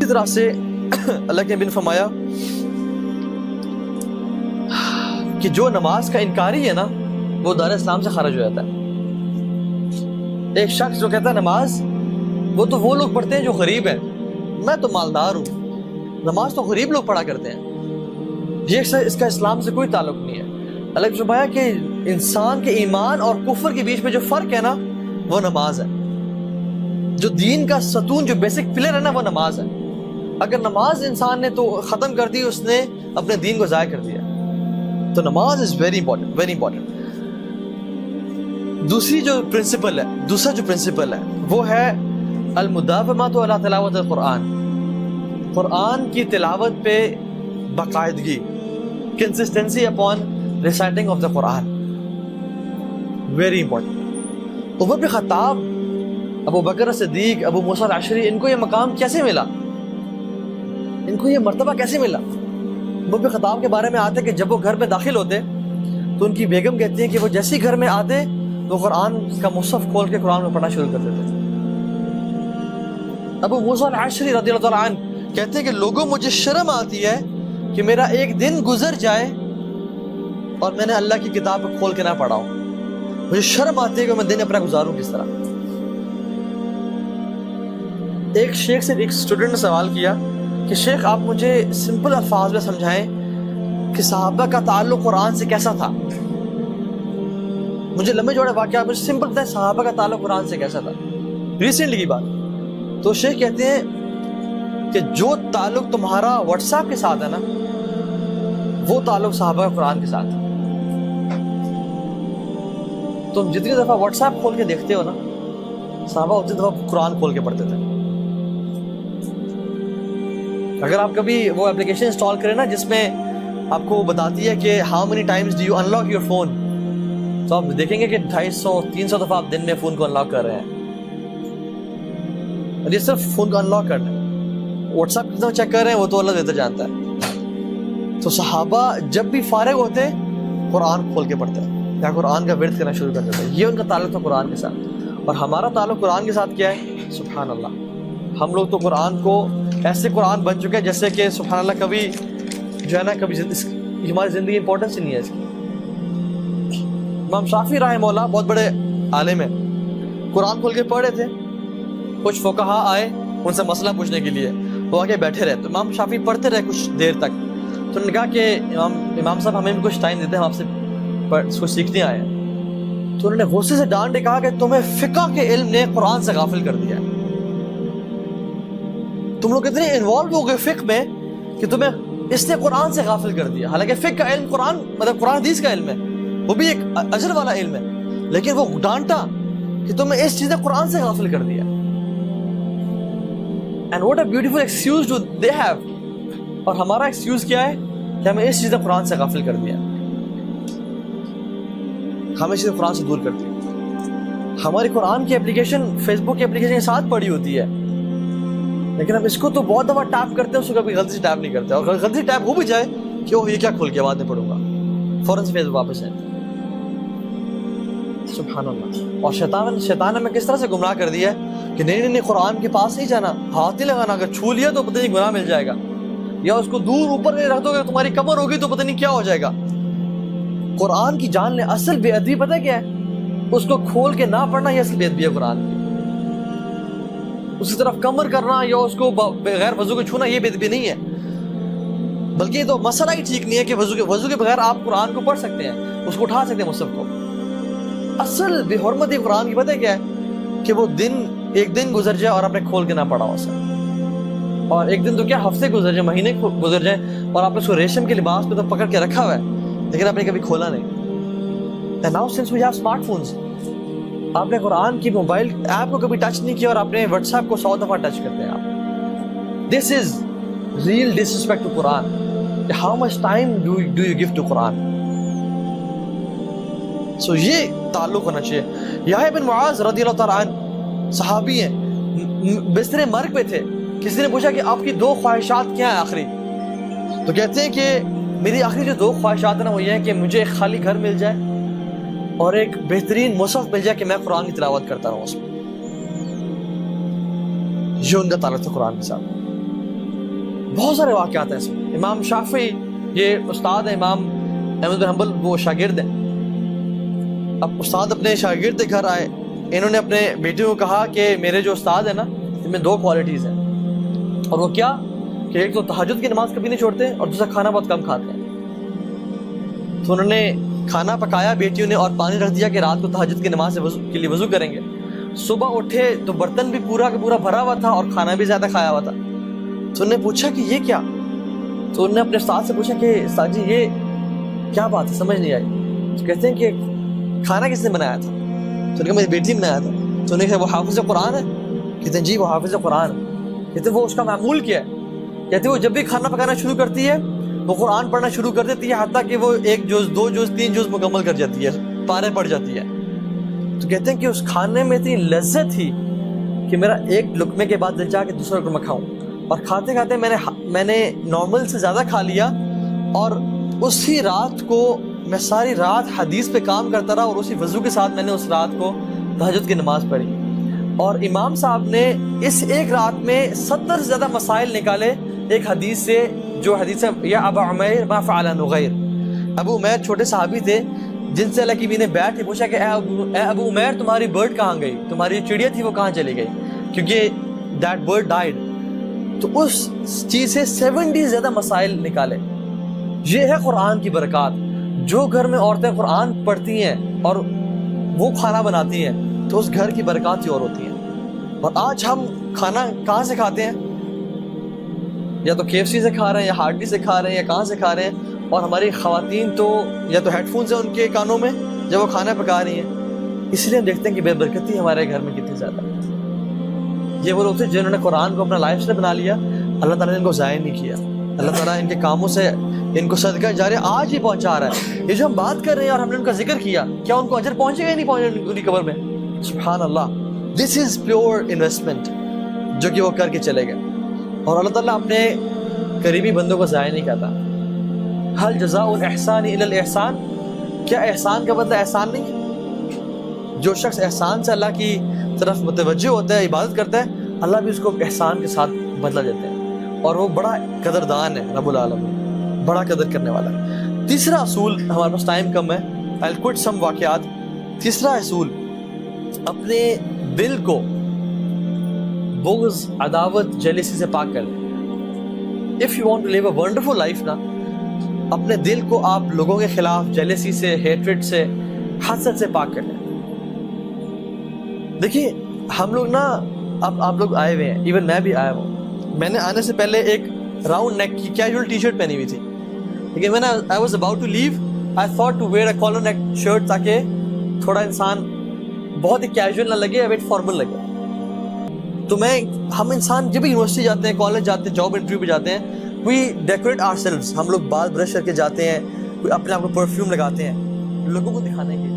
اسی طرح سے اللہ کے نبی نے فرمایا کہ جو نماز کا انکاری ہے نا وہ دار اسلام سے خارج ہو جاتا ہے. ایک شخص جو کہتا ہے نماز وہ لوگ پڑھتے ہیں جو غریب ہیں, میں تو مالدار ہوں, نماز تو غریب لوگ پڑھا کرتے ہیں, یہ اس کا اسلام سے کوئی تعلق نہیں ہے. اللہ نے فرمایا کہ انسان کے ایمان اور کفر کے بیچ میں جو فرق ہے نا وہ نماز ہے. جو دین کا ستون, جو بیسک پلر ہے نا وہ نماز ہے. اگر نماز انسان نے تو ختم کر دی, اس نے اپنے دین کو ضائع کر دیا. تو نماز is very important, very important. دوسرا جو پرنسپل ہے وہ ہے المداومۃ علی تلاوت القرآن, قرآن کی تلاوت پہ باقاعدگی, consistency upon reciting of the Quran, very important. Umar bin Khattab, Abu بکر صدیق, ابو موسیٰ الاشعری, ان کو یہ مقام کیسے ملا, ان کو یہ مرتبہ کیسے ملا؟ عمر بن خطاب کے بارے میں آتے کہ جب وہ گھر میں داخل ہوتے تو ان کی بیگم کہتی ہے کہ وہ جیسے ہی گھر میں آتے تو قرآن کا مصحف کھول کے قرآن میں پڑھنا شروع کر دیتے. ابو موسیٰ الاشعری رضی اللہ تعالیٰ عنہ کہتے ہیں کہ لوگوں مجھے شرم آتی ہے کہ میرا ایک دن گزر جائے اور میں نے اللہ کی کتاب کھول کے نہ پڑھا ہوں. مجھے شرم آتی ہے کہ میں دن اپنا گزاروں کس طرح. ایک شیخ سے ایک اسٹوڈنٹ نے سوال کیا کہ شیخ آپ مجھے سمپل الفاظ میں سمجھائیں کہ صحابہ کا تعلق قرآن سے کیسا تھا. مجھے لمبے جوڑے واقعہ مجھے سمپل بتائیں صحابہ کا تعلق قرآن سے کیسا تھا, ریسنٹلی کی بات. تو شیخ کہتے ہیں کہ جو تعلق تمہارا واٹس ایپ کے ساتھ ہے نا وہ تعلق صحابہ کا قرآن کے ساتھ ہے. تم جتنی دفعہ واٹس ایپ کھول کے دیکھتے ہو نا صحابہ اتنی دفعہ قرآن کھول کے پڑھتے تھے. اگر آپ کبھی وہ اپلیکیشن انسٹال کریں نا جس میں آپ کو بتاتی ہے کہ how many Times do you unlock your phone, تو آپ دیکھیں گے کہ 250-300 دفعہ آپ دن میں فون کو انلاک کر رہے ہیں. اور یہ صرف فون کو انلاک کرنا ہے. واٹس ایپ کتنا چیک کر رہے ہیں وہ تو اللہ بہتر جانتا ہے. تو صحابہ جب بھی فارغ ہوتے قرآن کھول کے پڑھتے ہیں یا قرآن کا ورد کرنا شروع کر دیتے ہیں. یہ ان کا تعلق تھا قرآن کے ساتھ. اور ہمارا تعلق قرآن کے ساتھ کیا ہے؟ سبحان اللہ. ہم لوگ تو قرآن کو ایسے قرآن بن چکے ہیں جیسے کہ سبحان اللہ کبھی جو ہے نا کبھی ہماری زندگی امپورٹنس ہی نہیں ہے اس کی. امام شافعی رحمہ اللہ بہت بڑے عالم ہیں, قرآن کھول کے پڑھ رہے تھے, کچھ فقہا آئے ان سے مسئلہ پوچھنے کے لیے, وہ آگے بیٹھے رہے. تو امام شافعی پڑھتے رہے کچھ دیر تک. تو انہوں نے کہا کہ امام صاحب ہمیں بھی کچھ ٹائم دیتے ہیں, ہم آپ سے کچھ سیکھنے آئے ہیں. تو انہوں نے غصے سے ڈانٹ کہا کہ تمہیں فقہ کے علم نے قرآن سے غافل کر دیا ہے. تم لوگ اتنے انوالو ہو گئے فقہ میں کہ تمہیں اس نے قرآن سے غافل کر دیا. حالانکہ فقہ کا علم قرآن مطلب قرآن حدیث کا علم ہے, وہ بھی ایک اجر والا علم ہے, لیکن وہ ڈانٹا کہ تمہیں اس چیز نے قرآن سے غافل کر دیا. And what a beautiful excuse do they have. اور ہمارا ایکسکیوز کیا ہے کہ ہمیں اس چیز نے قرآن سے غافل کر دیا, ہمیں اس چیز قرآن سے دور کر دیا. ہماری قرآن کی اپلیکیشن فیس بک کی اپلیکیشن کے ساتھ پڑی ہوتی ہے, لیکن ہم اس کو تو بہت دفعہ ٹیپ کرتے ہیں, اس کو کبھی غلطی سے ٹیپ نہیں کرتے. اور غلطی سے ٹیپ ہو بھی جائے کہ وہ یہ کیا کھول کے بعد میں پڑھوں گا, فوراً سے فیس بک واپس ہے. سبحان اللہ. اور شیطان ہمیں کس طرح سے گمراہ کر دیا ہے کہ نہیں قرآن کے پاس نہیں جانا, ہاتھ نہیں لگانا, اگر چھو لیا تو پتہ نہیں گناہ مل جائے گا, یا اس کو دور اوپر رکھ دو گے تمہاری کمر ہوگی تو پتہ نہیں کیا ہو جائے گا. قرآن کی جان لے. اصل بے ادبی پتہ کیا ہے؟ اس کو کھول کے نہ پڑھنا, یہ اصل بے ادبی ہے قرآن کی. اس کی طرف کمر کرنا یا اس کو بغیر وضو کے چھونا یہ بے ادبی نہیں ہے, بلکہ یہ تو مسئلہ ہی ٹھیک نہیں ہے کہ وضو کے بغیر آپ قرآن کو پڑھ سکتے ہیں, اس کو اٹھا سکتے ہیں مصحف کو. اصل بے حرمتی قرآن کی پتہ کیا ہے کہ وہ ایک دن گزر جائے اور آپ نے کھول کے نہ پڑھا ہو سر, اور ایک دن تو کیا ہفتے گزر جائے, مہینے گزر جائیں, اور آپ نے اس کو ریشم کے لباس پہ تو پکڑ کے رکھا ہوا ہے لیکن آپ نے کبھی کھولا نہیں. And now since we have smarт phones, آپ نے قرآن کی موبائل ایپ کو کبھی ٹچ نہیں کیا اور آپ نے واٹس ایپ کو 100 دفعہ ٹچ کرتے ہیں آپ. This is real disrespect to Quran. How much time do you give to Quran. So یہ تعلق ہونا چاہیے. یحییٰ بن معاذ رضی اللہ تعالیٰ عنہ صحابی ہیں, بستر مرگ پہ تھے. کسی نے پوچھا کہ آپ کی 2 خواہشات کیا ہیں آخری؟ تو کہتے ہیں کہ میری آخری جو 2 خواہشات ہیں نا وہ یہ ہے کہ مجھے ایک خالی گھر مل جائے اور ایک بہترین مصحف مل جائے کہ میں قرآن کی تلاوت کرتا رہوں اس میں. یہ ان کا تعلق تھا قرآن کے ساتھ. بہت سارے واقعات ہیں اس میں. امام شافعی یہ استاد ہے امام احمد بن حنبل, وہ شاگرد ہیں. اب استاد اپنے شاگرد کے گھر آئے, انہوں نے اپنے بیٹے کو کہا کہ میرے جو استاد ہیں نا ان میں 2 کوالٹیز ہیں, اور وہ کیا کہ ایک تو تہجد کی نماز کبھی نہیں چھوڑتے اور دوسرا کھانا بہت کم کھاتے ہیں. تو انہوں نے کھانا پکایا بیٹیوں نے اور پانی رکھ دیا کہ رات کو تہجد کی نماز کے لیے وضو کریں گے. صبح اٹھے تو برتن بھی پورا کا پورا بھرا ہوا تھا اور کھانا بھی زیادہ کھایا ہوا تھا. تو انہوں نے پوچھا کہ یہ کیا؟ تو انہوں نے اپنے استاد سے پوچھا کہ استاد جی یہ کیا بات ہے, سمجھ نہیں آئی. تو کہتے ہیں کہ کھانا کس نے بنایا تھا؟ تو انہوں نے کہا میری بیٹی نے بنایا تھا. تو انہوں نے کہا وہ حافظ قرآن ہے؟ کہتے ہیں جی وہ حافظ قرآن ہے. کہتے ہیں وہ اس کا معمول کیا ہے؟ کہتے ہیں وہ جب بھی کھانا پکانا شروع کرتی ہے وہ قرآن پڑھنا شروع کر دیتی ہے حتیٰ کہ وہ 1 جز 2 جز 3 جز مکمل کر جاتی ہے, پارے پڑ جاتی ہے. تو کہتے ہیں کہ اس کھانے میں اتنی لذت تھی کہ میرا ایک لقمے کے بعد دل چاہا کہ دوسرا لقمہ کھاؤں, اور کھاتے کھاتے میں نے نارمل سے زیادہ کھا لیا. اور اسی رات کو میں ساری رات حدیث پہ کام کرتا رہا اور اسی وضو کے ساتھ میں نے اس رات کو تہجد کی نماز پڑھی. اور امام صاحب نے اس ایک رات میں 70 سے زیادہ مسائل نکالے ایک حدیث سے, جو حدیث ہے یا ابا عمیر ما فعل نغیر. ابو عمیر چھوٹے صحابی تھے جن سے اللہ کی بھی نے بیٹھ کے پوچھا کہ اے ابو عمیر تمہاری برڈ کہاں گئی, تمہاری چڑیا تھی وہ کہاں چلی گئی, کیونکہ دیٹ برڈ ڈائیڈ. تو اس چیز سے 70 سے زیادہ مسائل نکالے. یہ ہے قرآن کی برکات. جو گھر میں عورتیں قرآن پڑھتی ہیں اور وہ کھانا بناتی ہیں تو اس گھر کی برکات ہی اور ہوتی ہیں. اور آج ہم کھانا کہاں سے کھاتے ہیں؟ یا تو KFC سے کھا رہے ہیں, یا ہارڈی سے کھا رہے ہیں, یا کہاں سے کھا رہے ہیں. اور ہماری خواتین تو یا تو ہیڈ فونز ہیں ان کے کانوں میں جب وہ کھانا پکا رہی ہیں. اس لیے ہم دیکھتے ہیں کہ بے برکتی ہمارے گھر میں کتنی زیادہ ہے. یہ وہ لوگ تھے جنہوں نے قرآن کو اپنا لائف اسٹائل بنا لیا, اللہ تعالیٰ نے ان کو ضائع نہیں کیا. اللہ تعالیٰ ان کے کاموں سے ان کو صدقہ جاریہ آج ہی پہنچا رہا ہے. یہ جو ہم بات کر رہے ہیں اور ہم نے ان کا ذکر کیا, کیا ان کو اجر پہنچے گا یا نہیں پہنچے ان کی قبر میں؟ سبحان اللہ, دس از پیور انویسٹمنٹ جو کہ وہ کر کے چلے گئے. اور اللہ تعالیٰ اپنے قریبی بندوں کو ضائع نہیں کرتا. حل جزاء الاحسان الا الاحسان, کیا احسان کا بدلہ احسان نہیں؟ جو شخص احسان سے اللہ کی طرف متوجہ ہوتا ہے, عبادت کرتا ہے, اللہ بھی اس کو احسان کے ساتھ بدلہ دیتے ہیں. اور وہ بڑا قدردان ہے, رب العالمین بڑا قدر کرنے والا ہے. تیسرا اصول, ہمارے پاس ٹائم کم ہے, I'll quote some واقعات. تیسرا اصول, اپنے دل کو بغض, عداوت, جیلسی سے پاک کر لیں. If you want to live a wonderful life نا, اپنے دل کو آپ لوگوں کے خلاف جیلسی سے, ہیٹریڈ سے, حسد سے پاک کر لیں. دیکھیے ہم لوگ نا, اب آپ لوگ آئے ہوئے ہیں, ایون میں بھی آیا ہوں. میں نے آنے سے پہلے ایک راؤنڈ نیک کی کیجول ٹی شرٹ پہنی ہوئی تھی, لیکن میں نے I was about to leave, I thought to wear a collar neck shirt تاکہ تھوڑا انسان بہت ہی کیجول نہ لگے, ویٹ فارمل لگے. تو ہم انسان جب بھی یونیورسٹی جاتے ہیں, کالج جاتے ہیں, جاب انٹرویو پہ جاتے ہیں, we decorate ourselves. ہم لوگ بال برش کر کے جاتے ہیں, اپنے آپ کو پرفیوم لگاتے ہیں لوگوں کو دکھانے کے.